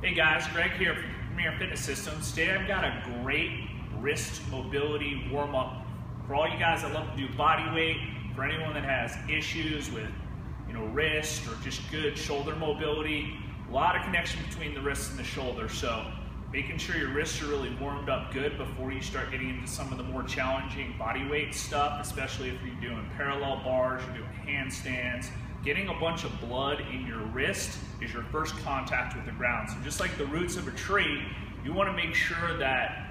Hey guys, Greg here from Premier Fitness Systems. Today I've got a great wrist mobility warm-up for all you guys that love to do body weight, for anyone that has issues with wrist or just good shoulder mobility. A lot of connection between the wrist and the shoulder, so making sure your wrists are really warmed up good before you start getting into some of the more challenging body weight stuff, especially if you're doing parallel bars, you're doing handstands. Getting a bunch of blood in your wrist is your first contact with the ground. So just like the roots of a tree, you want to make sure that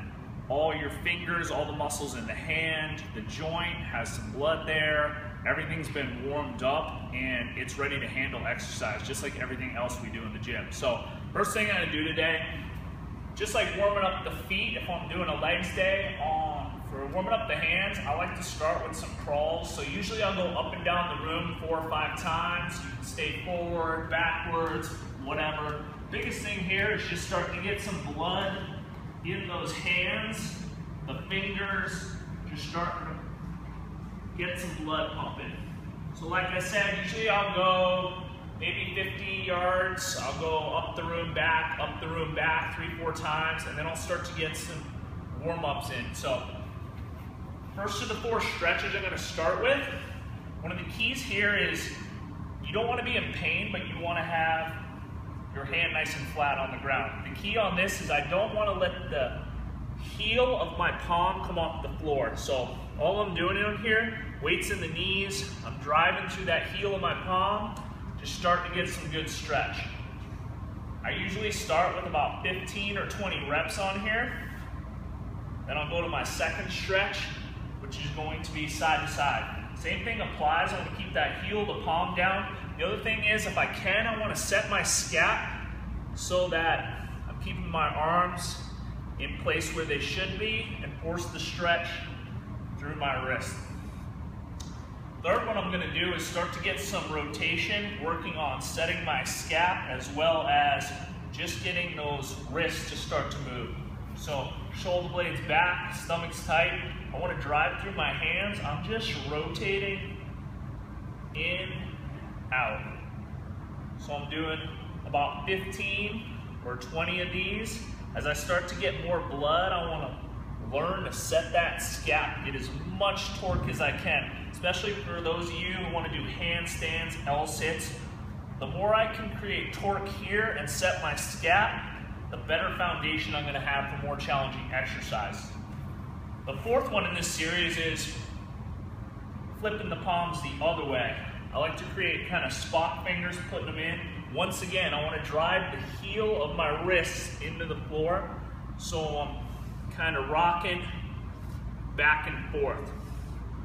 all your fingers, all the muscles in the hand, the joint has some blood there, everything's been warmed up and it's ready to handle exercise, just like everything else we do in the gym. So first thing I'm going to do today, just like warming up the feet, if I'm doing a legs day, for warming up the hands, I like to start with some crawls. So usually I'll go up and down the room 4 or 5 times. You can stay forward, backwards, whatever. Biggest thing here is just start to get some blood in those hands, the fingers, just start to get some blood pumping. So like I said, usually I'll go maybe 50 yards. I'll go up the room, back, 3-4 times, and then I'll start to get some warm-ups in. So first of the 4 stretches I'm going to start with. One of the keys here is you don't want to be in pain, but you want to have your hand nice and flat on the ground. The key on this is I don't want to let the heel of my palm come off the floor. So all I'm doing in here, weights in the knees, I'm driving through that heel of my palm, just start to get some good stretch. I usually start with about 15 or 20 reps on here. Then I'll go to my second stretch, which is going to be side to side. Same thing applies. I want to keep that heel, the palm down. The other thing is, if I can, I want to set my scap so that I'm keeping my arms in place where they should be and force the stretch through my wrist. Third one I'm going to do is start to get some rotation, working on setting my scap as well as just getting those wrists to start to move. So shoulder blades back, stomach's tight. I want to drive through my hands. I'm just rotating in, out. So I'm doing about 15 or 20 of these. As I start to get more blood, I want to learn to set that scap, get as much torque as I can, especially for those of you who want to do handstands, L-sits. The more I can create torque here and set my scap, the better foundation I'm going to have for more challenging exercise. The 4th one in this series is flipping the palms the other way. I like to create kind of spot fingers, putting them in. Once again, I want to drive the heel of my wrists into the floor, so I'm kind of rocking back and forth.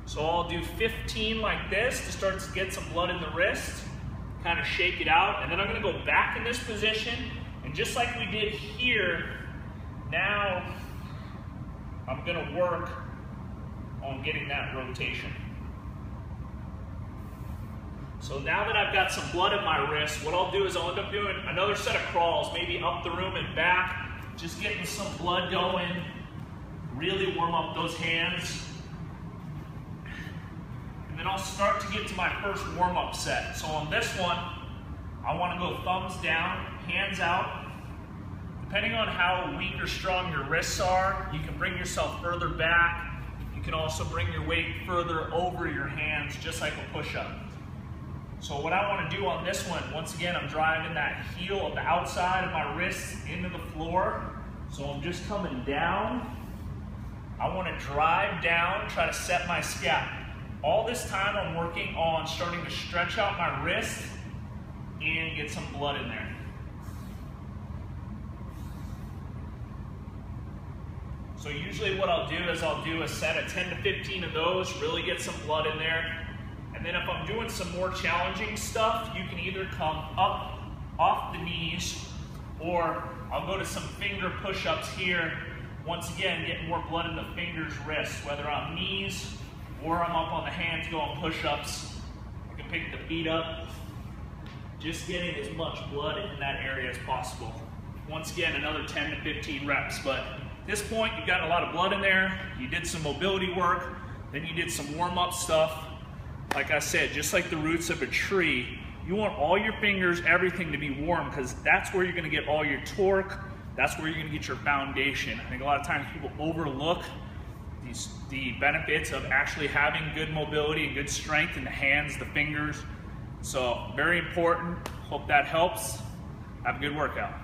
So I'll do 15 like this to start to get some blood in the wrist, kind of shake it out, and then I'm going to go back in this position. And just like we did here, now I'm going to work on getting that rotation. So now that I've got some blood in my wrist, what I'll do is I'll end up doing another set of crawls, maybe up the room and back, just getting some blood going, really warm up those hands. And then I'll start to get to my first warm-up set. So on this one, I want to go thumbs down, hands out. Depending on how weak or strong your wrists are, you can bring yourself further back. You can also bring your weight further over your hands, just like a push-up. So what I want to do on this one, once again, I'm driving that heel of the outside of my wrists into the floor. So I'm just coming down. I want to drive down, try to set my scap. All this time I'm working on starting to stretch out my wrist and get some blood in there. So usually what I'll do is I'll do a set of 10 to 15 of those, really get some blood in there. And then if I'm doing some more challenging stuff, you can either come up off the knees, or I'll go to some finger push-ups here. Once again, get more blood in the fingers, wrists, whether I'm knees or I'm up on the hands going push-ups. I can pick the feet up, just getting as much blood in that area as possible. Once again, another 10 to 15 reps, but at this point, you've got a lot of blood in there, you did some mobility work, then you did some warm-up stuff. Like I said, just like the roots of a tree, You want all your fingers, everything to be warm, because that's where you're going to get all your torque. That's where you're going to get your foundation. I think a lot of times people overlook the benefits of actually having good mobility and good strength in the hands, the fingers. So very important. Hope that helps. Have a good workout.